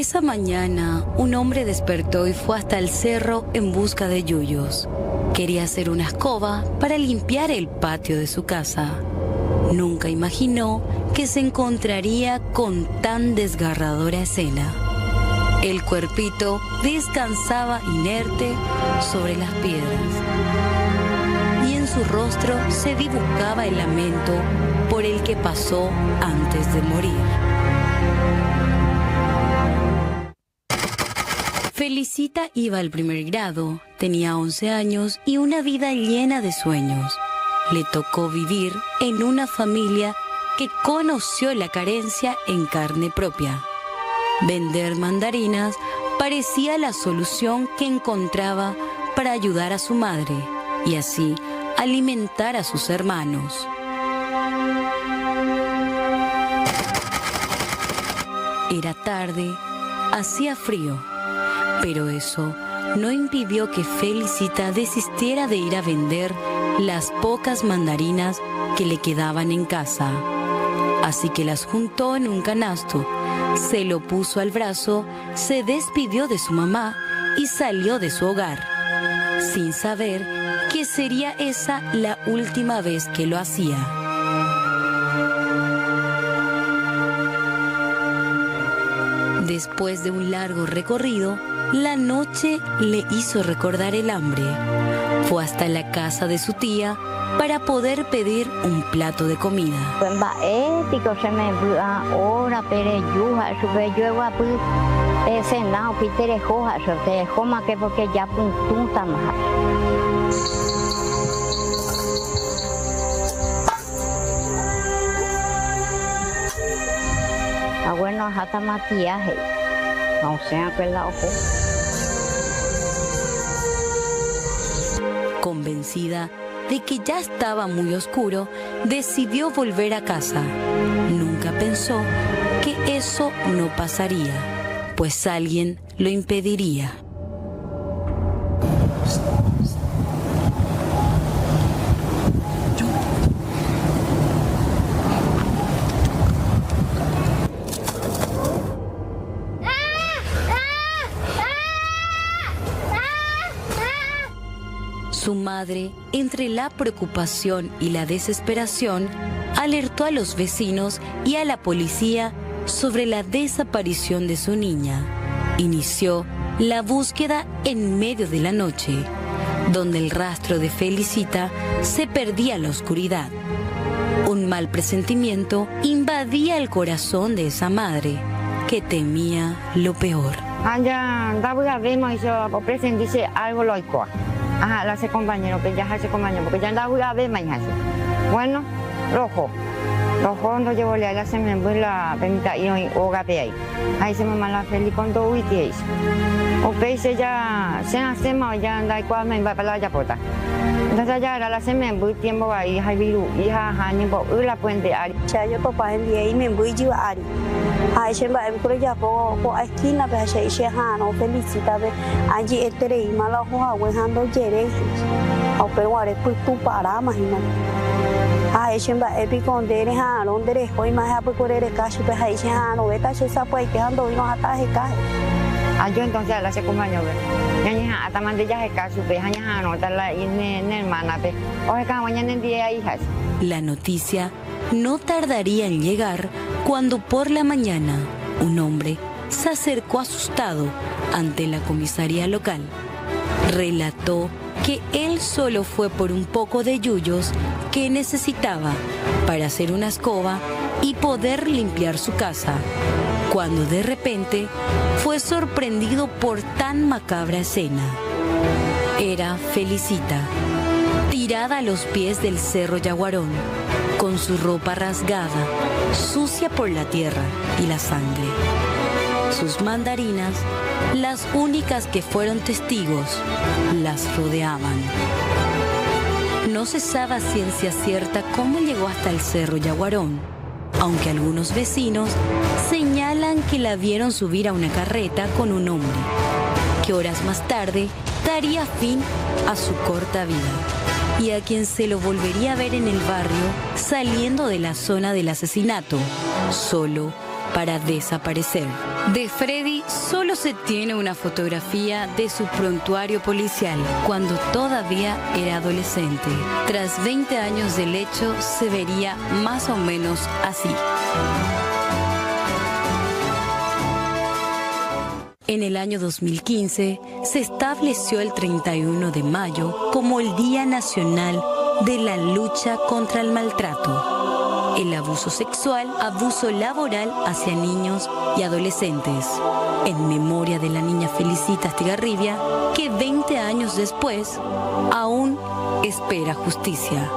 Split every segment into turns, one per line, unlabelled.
Esa mañana, un hombre despertó y fue hasta el cerro en busca de yuyos. Quería hacer una escoba para limpiar el patio de su casa. Nunca imaginó que se encontraría con tan desgarradora escena. El cuerpito descansaba inerte sobre las piedras y en su rostro se dibujaba el lamento por el que pasó antes de morir. Felicita iba al primer grado, tenía 11 años y una vida llena de sueños. Le tocó vivir en una familia que conoció la carencia en carne propia. Vender mandarinas parecía la solución que encontraba para ayudar a su madre y así alimentar a sus hermanos. Era tarde, hacía frío. Pero eso no impidió que Felicita desistiera de ir a vender las pocas mandarinas que le quedaban en casa. Así que las juntó en un canasto, se lo puso al brazo, se despidió de su mamá y salió de su hogar, sin saber que sería esa la última vez que lo hacía. Después de un largo recorrido, la noche le hizo recordar el hambre. Fue hasta la casa de su tía para poder pedir un plato de comida.
Bueno, hasta maquillaje. No sea pelado.
Convencida de que ya estaba muy oscuro, decidió volver a casa. Nunca pensó que eso no pasaría, pues alguien lo impediría. Su madre, entre la preocupación y la desesperación, alertó a los vecinos y a la policía sobre la desaparición de su niña. Inició la búsqueda en medio de la noche, donde el rastro de Felicita se perdía en la oscuridad. Un mal presentimiento invadía el corazón de esa madre, que temía lo peor.
Dice algo loco. Ajá, la hace compañero, que ya hace compañero, porque ya andaba a ver mañana. Bueno, rojo no llevo la semana, la permita y o gape ahí. Ahí se me mala feliz con todo y diez. O pese ya, se hace más, ya anda igual, me va para la yapota. Entonces ya era la semana, voy tiempo ahí, hay virus, y ni por la puente ari.
Ya yo papá el día y me voy a ari. Ahí se va a ver ya por esquina, pero se no Felicita, allí el y mala hoja, dejando yeres. O pero ahora pues tú para, imagínate. Ahí se va a ver con derecho, donde derecho, y más a por el caso, pues ahí se no veta, se sabe que ando y no ataje cae.
Yo entonces la hace compañero, ya hasta mandé ya el caso, pues ya no está la hermana, pues o es que mañana en día hijas.
La noticia no tardaría en llegar cuando por la mañana un hombre se acercó asustado ante la comisaría local. Relató que él solo fue por un poco de yuyos que necesitaba para hacer una escoba y poder limpiar su casa, cuando de repente fue sorprendido por tan macabra escena. Era Felicita, tirada a los pies del cerro Yaguarón, con su ropa rasgada, sucia por la tierra y la sangre. Sus mandarinas, las únicas que fueron testigos, las rodeaban. No se sabe a ciencia cierta cómo llegó hasta el cerro Yaguarón, aunque algunos vecinos señalan que la vieron subir a una carreta con un hombre, que horas más tarde daría fin a su corta vida, y a quien se lo volvería a ver en el barrio saliendo de la zona del asesinato, solo para desaparecer. De Freddy solo se tiene una fotografía de su prontuario policial cuando todavía era adolescente. Tras 20 años del hecho, se vería más o menos así. En el año 2015 se estableció el 31 de mayo como el Día Nacional de la Lucha contra el Maltrato, el abuso sexual, abuso laboral hacia niños y adolescentes, en memoria de la niña Felicita Astigarribia, que 20 años después aún espera justicia.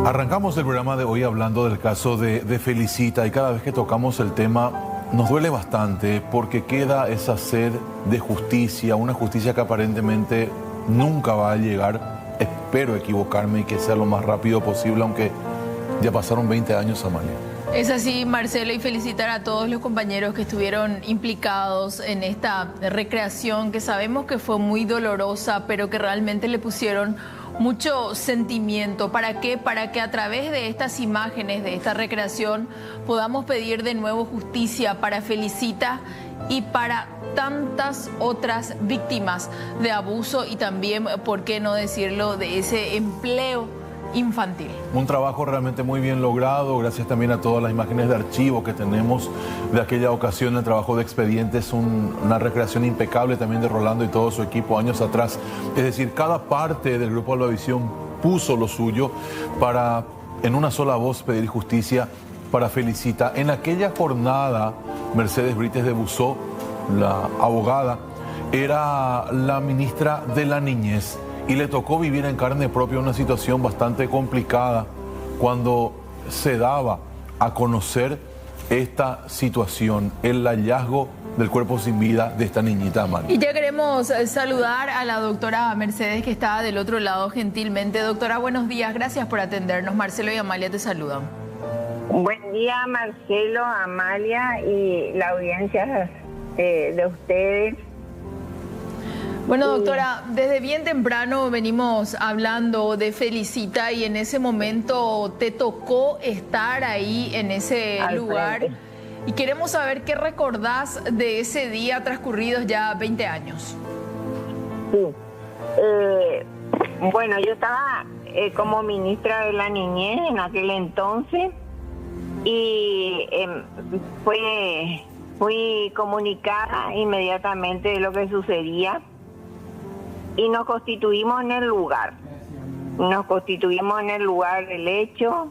Arrancamos el programa de hoy hablando del caso de Felicita y cada vez que tocamos el tema nos duele bastante porque queda esa sed de justicia, una justicia que aparentemente nunca va a llegar. Espero equivocarme y que sea lo más rápido posible, aunque ya pasaron 20 años, Amalia.
Es así, Marcelo, y felicitar a todos los compañeros que estuvieron implicados en esta recreación que sabemos que fue muy dolorosa, pero que realmente le pusieron mucho sentimiento. ¿Para qué? Para que a través de estas imágenes, de esta recreación, podamos pedir de nuevo justicia para Felicita y para tantas otras víctimas de abuso y también, ¿por qué no decirlo?, de ese empleo infantil.
Un trabajo realmente muy bien logrado, gracias también a todas las imágenes de archivo que tenemos de aquella ocasión, el trabajo de expedientes, una recreación impecable también de Rolando y todo su equipo años atrás. Es decir, cada parte del Grupo Albavisión puso lo suyo para, en una sola voz, pedir justicia para Felicita. En aquella jornada, Mercedes Brites de Busó, la abogada, era la ministra de la Niñez. Y le tocó vivir en carne propia una situación bastante complicada cuando se daba a conocer esta situación, el hallazgo del cuerpo sin vida de esta niñita, Amalia.
Y ya queremos saludar a la doctora Mercedes, que está del otro lado gentilmente. Doctora, buenos días, gracias por atendernos. Marcelo y Amalia te saludan.
Buen día, Marcelo, Amalia y la audiencia de ustedes.
Bueno, doctora, desde bien temprano venimos hablando de Felicita y en ese momento te tocó estar ahí en ese lugar. Y queremos saber qué recordás de ese día transcurridos ya 20 años.
Sí. Bueno, yo estaba como ministra de la Niñez en aquel entonces y fui comunicada inmediatamente de lo que sucedía. Y nos constituimos en el lugar. Del hecho.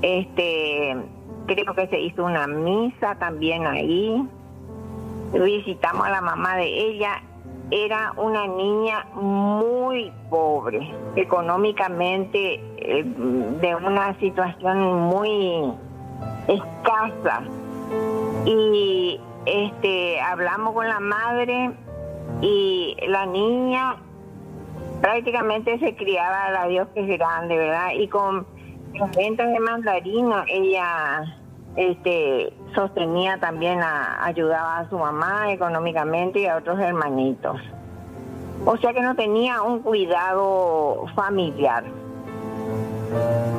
Creo que se hizo una misa también ahí. Visitamos a la mamá de ella. Era una niña muy pobre, económicamente, de una situación muy escasa. Y hablamos con la madre. Y la niña prácticamente se criaba a la Dios que es grande, ¿verdad? Y con ventas de mandarina ella sostenía también, ayudaba a su mamá económicamente y a otros hermanitos. O sea que no tenía un cuidado familiar.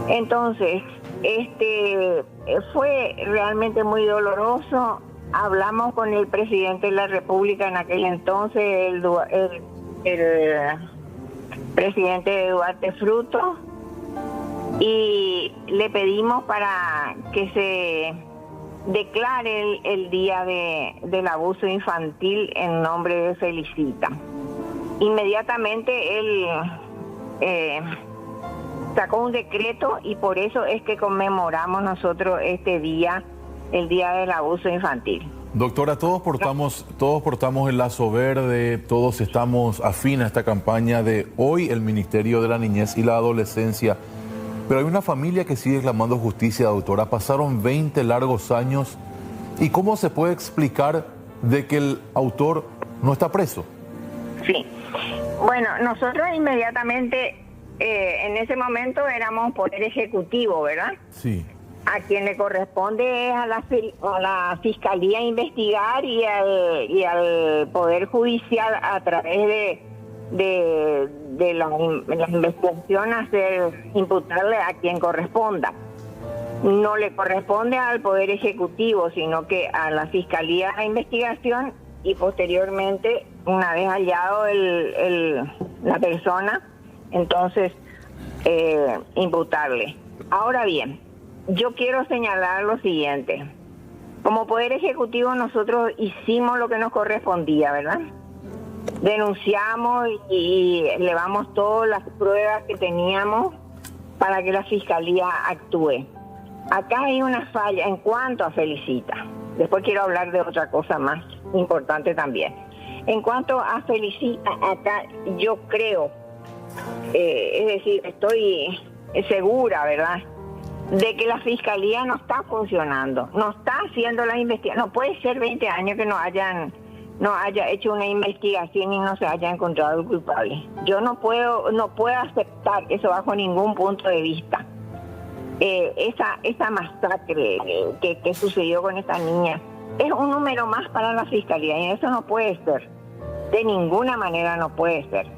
Entonces, fue realmente muy doloroso. Hablamos con el presidente de la República en aquel entonces, el presidente Duarte Fruto, y le pedimos para que se declare el día del abuso infantil en nombre de Felicita. Inmediatamente él sacó un decreto y por eso es que conmemoramos nosotros este día, el Día del Abuso Infantil.
Doctora, todos portamos el lazo verde, todos estamos afín a esta campaña de hoy el Ministerio de la Niñez y la Adolescencia, pero hay una familia que sigue clamando justicia, doctora. Pasaron 20 largos años y ¿cómo se puede explicar de que el autor no está preso.
Sí. Bueno, nosotros inmediatamente, en ese momento éramos Poder Ejecutivo, ¿verdad?
Sí.
A quien le corresponde es a la Fiscalía investigar y al Poder Judicial a través de la investigación imputarle a quien corresponda. No le corresponde al Poder Ejecutivo, sino que a la Fiscalía de Investigación y posteriormente, una vez hallado la persona, entonces imputarle. Ahora bien, yo quiero señalar lo siguiente. Como Poder Ejecutivo nosotros hicimos lo que nos correspondía, ¿verdad? Denunciamos y elevamos todas las pruebas que teníamos para que la Fiscalía actúe. Acá hay una falla en cuanto a Felicita. Después quiero hablar de otra cosa más importante también. En cuanto a Felicita, acá yo creo, es decir, estoy segura, ¿verdad?, de que la Fiscalía no está funcionando, no está haciendo la investigación. No puede ser 20 años que no haya hecho una investigación y no se haya encontrado el culpable. Yo no puedo aceptar eso bajo ningún punto de vista. Esa masacre que sucedió con esta niña es un número más para la Fiscalía y eso no puede ser. De ninguna manera no puede ser.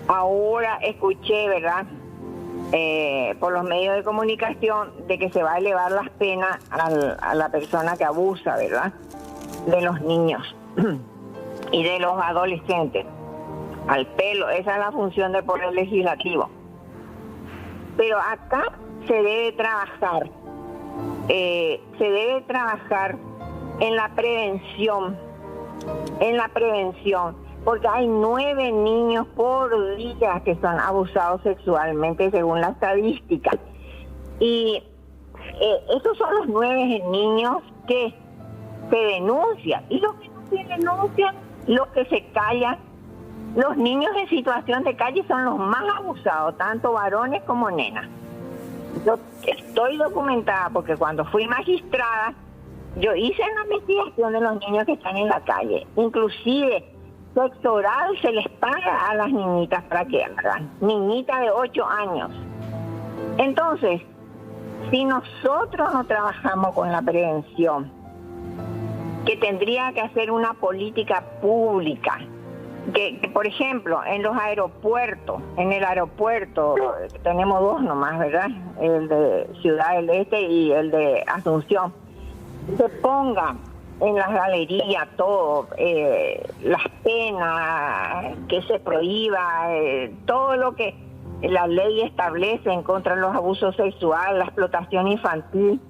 Ahora escuché, ¿verdad?, por los medios de comunicación de que se va a elevar las penas a la persona que abusa, ¿verdad?, de los niños y de los adolescentes. Al pelo, esa es la función del Poder Legislativo. Pero acá se debe trabajar en la prevención, porque hay 9 niños por día que son abusados sexualmente según la estadística. Y esos son los 9 niños que se denuncian. Y los que no se denuncian, los que se callan, los niños en situación de calle son los más abusados, tanto varones como nenas. Yo estoy documentada porque cuando fui magistrada, yo hice una investigación de los niños que están en la calle. Inclusive, sexo oral se les paga a las niñitas para que hagan. Niñitas de 8 años. Entonces, si nosotros no trabajamos con la prevención, que tendría que hacer una política pública, que por ejemplo, en los aeropuertos, en el aeropuerto, tenemos 2 nomás, ¿verdad? El de Ciudad del Este y el de Asunción. Se ponga en las galerías todo, las penas, que se prohíba, todo lo que la ley establece en contra de los abusos sexuales, la explotación infantil.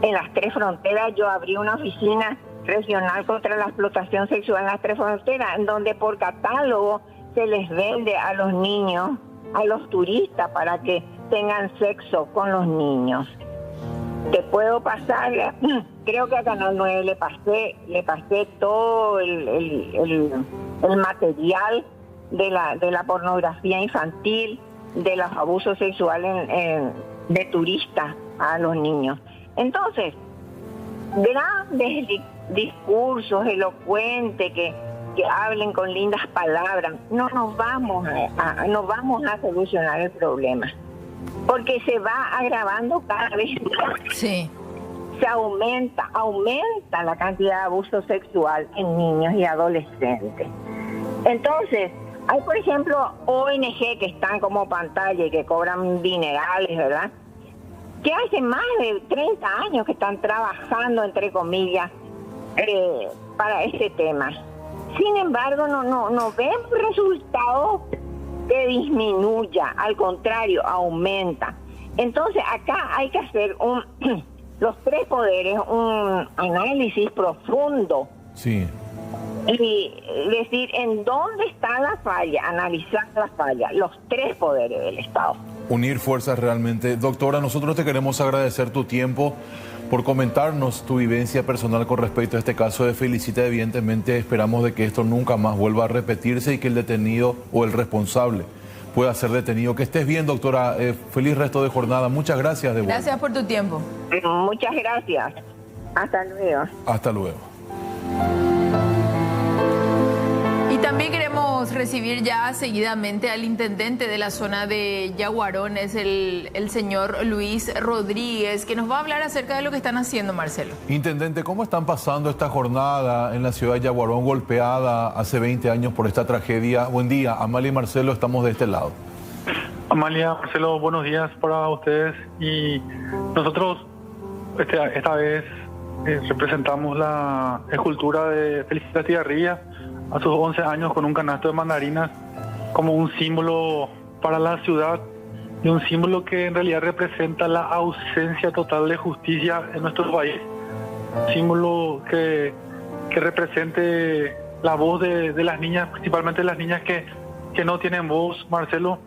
En las 3 fronteras yo abrí una oficina regional contra la explotación sexual en las 3 fronteras, en donde por catálogo se les vende a los niños, a los turistas, para que tengan sexo con los niños. Te puedo pasar, creo que a Canal 9 le pasé todo el material de la pornografía infantil, de los abusos sexuales de turistas a los niños. Entonces, grandes discursos elocuentes que hablen con lindas palabras, no vamos a solucionar el problema, porque se va agravando cada vez más.
Sí.
Se aumenta la cantidad de abuso sexual en niños y adolescentes. Entonces, hay por ejemplo ONG que están como pantalla y que cobran dinerales, ¿verdad?, que hace más de 30 años que están trabajando, entre comillas, para este tema. Sin embargo, no vemos resultados que disminuya, al contrario, aumenta. Entonces, acá hay que hacer los 3 poderes, un análisis profundo.
Sí.
Y decir en dónde está la falla, analizar la falla, los 3 poderes del Estado.
Unir fuerzas realmente. Doctora, nosotros te queremos agradecer tu tiempo por comentarnos tu vivencia personal con respecto a este caso de Felicita. Evidentemente esperamos de que esto nunca más vuelva a repetirse y que el detenido o el responsable pueda ser detenido. Que estés bien, doctora. Feliz resto de jornada. Muchas gracias.
Gracias por tu tiempo.
Muchas gracias. Hasta luego.
Hasta luego.
queremos recibir ya seguidamente al intendente de la zona de Yaguarón, es el señor Luis Rodríguez, que nos va a hablar acerca de lo que están haciendo, Marcelo.
Intendente, ¿cómo están pasando esta jornada en la ciudad de Yaguarón, golpeada hace 20 años por esta tragedia? Buen día, Amalia y Marcelo, estamos de este lado.
Amalia, Marcelo, buenos días para ustedes. Y nosotros esta vez representamos la escultura de Felicita Estigarribia a sus 11 años con un canasto de mandarinas como un símbolo para la ciudad y un símbolo que en realidad representa la ausencia total de justicia en nuestro país. Símbolo que represente la voz de las niñas, principalmente las niñas que no tienen voz, Marcelo.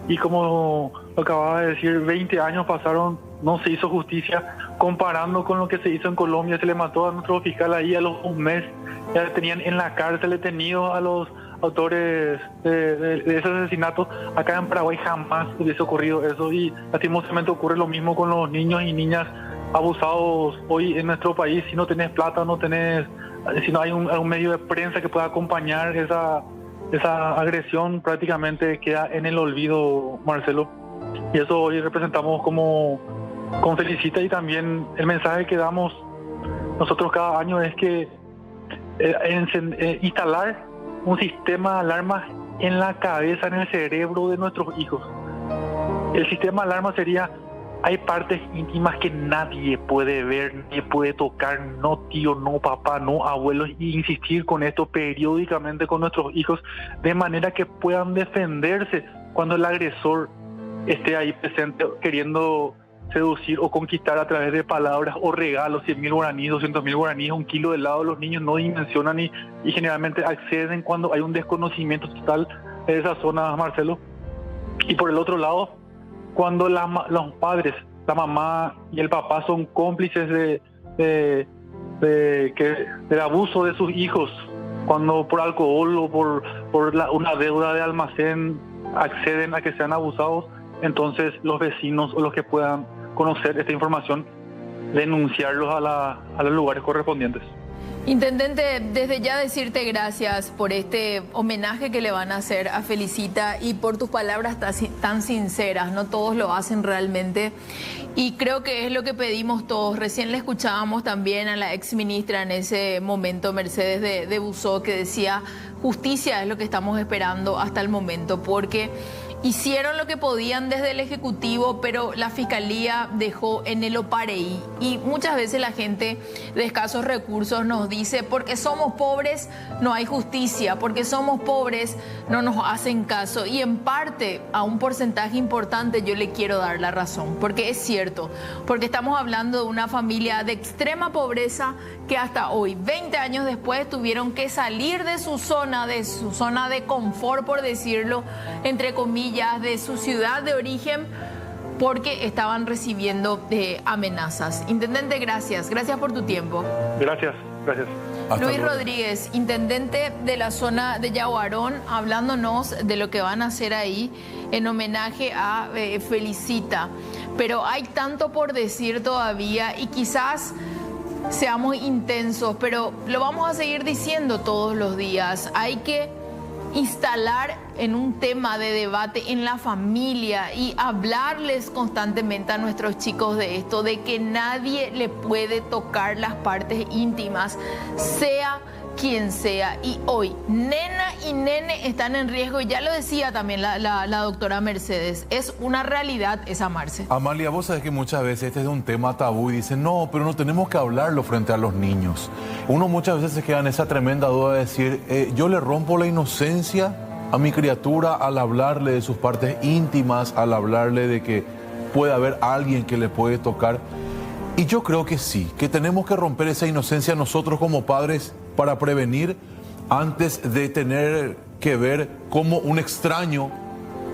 Y como lo acababa de decir, 20 años pasaron, no se hizo justicia. Comparando con lo que se hizo en Colombia, se le mató a nuestro fiscal ahí a los un mes. Ya tenían en la cárcel detenidos a los autores de ese asesinato. Acá en Paraguay jamás hubiese ocurrido eso, y lastimosamente ocurre lo mismo con los niños y niñas abusados hoy en nuestro país. Si no tenés plata, si no hay un medio de prensa que pueda acompañar esa agresión, prácticamente queda en el olvido, Marcelo. Y eso hoy representamos con Felicita, y también el mensaje que damos nosotros cada año es que instalar un sistema de alarmas en la cabeza, en el cerebro de nuestros hijos. El sistema de alarma sería: hay partes íntimas que nadie puede ver, nadie puede tocar, no tío, no papá, no abuelos, y insistir con esto periódicamente con nuestros hijos, de manera que puedan defenderse cuando el agresor esté ahí presente queriendo seducir o conquistar a través de palabras o regalos. 100.000 guaraníes, 200.000 guaraníes, un kilo de helado. Los niños no dimensionan y generalmente acceden cuando hay un desconocimiento total de esas zonas, Marcelo. Y por el otro lado, cuando los padres, la mamá y el papá son cómplices del abuso de sus hijos, cuando por alcohol o por una deuda de almacén acceden a que sean abusados, entonces los vecinos o los que puedan conocer esta información, denunciarlos a los lugares correspondientes.
Intendente, desde ya decirte gracias por este homenaje que le van a hacer a Felicita y por tus palabras tan sinceras. No todos lo hacen realmente, y creo que es lo que pedimos todos. Recién le escuchábamos también a la exministra en ese momento, Mercedes de Buzó, que decía: justicia es lo que estamos esperando hasta el momento, porque hicieron lo que podían desde el Ejecutivo, pero la Fiscalía dejó en el opareí. Y muchas veces la gente de escasos recursos nos dice: porque somos pobres no hay justicia, porque somos pobres no nos hacen caso. Y en parte, a un porcentaje importante, yo le quiero dar la razón, porque es cierto, porque estamos hablando de una familia de extrema pobreza que hasta hoy, 20 años después, tuvieron que salir de su zona de confort, por decirlo, entre comillas, de su ciudad de origen, porque estaban recibiendo amenazas. Intendente, gracias por tu tiempo.
Gracias.
Luis Rodríguez, intendente de la zona de Yaguarón, hablándonos de lo que van a hacer ahí en homenaje a Felicita. Pero hay tanto por decir todavía, y quizás seamos intensos, pero lo vamos a seguir diciendo todos los días. Hay que instalar en un tema de debate en la familia y hablarles constantemente a nuestros chicos de esto, de que nadie le puede tocar las partes íntimas, sea quien sea. Y hoy, nena y nene están en riesgo, y ya lo decía también la doctora Mercedes, es una realidad esa, Marce.
Amalia, vos sabés que muchas veces este es un tema tabú y dicen: no, pero no tenemos que hablarlo frente a los niños. Uno muchas veces se queda en esa tremenda duda de decir: yo le rompo la inocencia a mi criatura al hablarle de sus partes íntimas, al hablarle de que puede haber alguien que le puede tocar. Y yo creo que sí, que tenemos que romper esa inocencia nosotros como padres para prevenir, antes de tener que ver cómo un extraño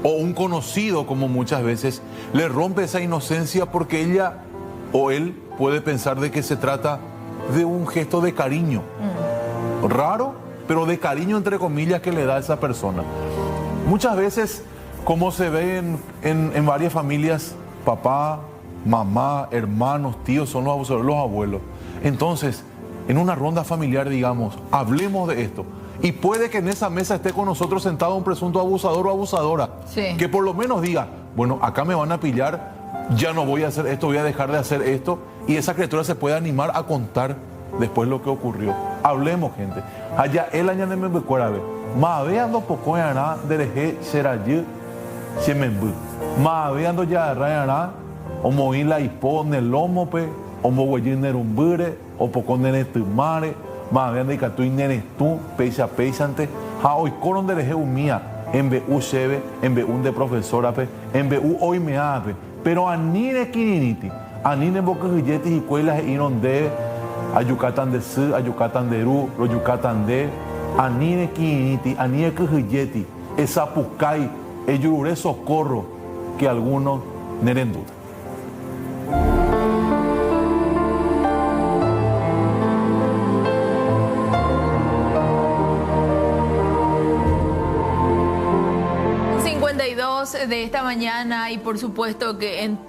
o un conocido, como muchas veces, le rompe esa inocencia, porque ella o él puede pensar de que se trata de un gesto de cariño. Raro, pero de cariño entre comillas que le da a esa persona. Muchas veces, como se ve en varias familias, papá, mamá, hermanos, tíos son los abuelos. Entonces, en una ronda familiar, digamos, hablemos de esto. Y puede que en esa mesa esté con nosotros sentado un presunto abusador o abusadora.
Sí.
Que por lo menos diga, bueno, acá me van a pillar, ya no voy a hacer esto, voy a dejar de hacer esto. Y esa criatura se puede animar a contar después lo que ocurrió. Hablemos, gente. Allá el año de Membecuarabe. Ma veando poco yana dereje serayu semembu. Ma veando ya rayana o moila ipo nelomo pe o mogueyin nerumbure o poco nenetumare. Ma veando ikatu nenetu peisa peisante. Ha hoy coron dereje umia en BU sebe en BU de profesora pe en BU hoy me ape. Pero anine kininiti anine bocajilletis y cuelas e inonde a Yucatán de Su, a Yucatán de Ru, lo Yucatán de Anine Quiniti, Anine Cujilleti, esa Pucay, el Yurure Socorro, que algunos neren duda.
De esta mañana y por supuesto que en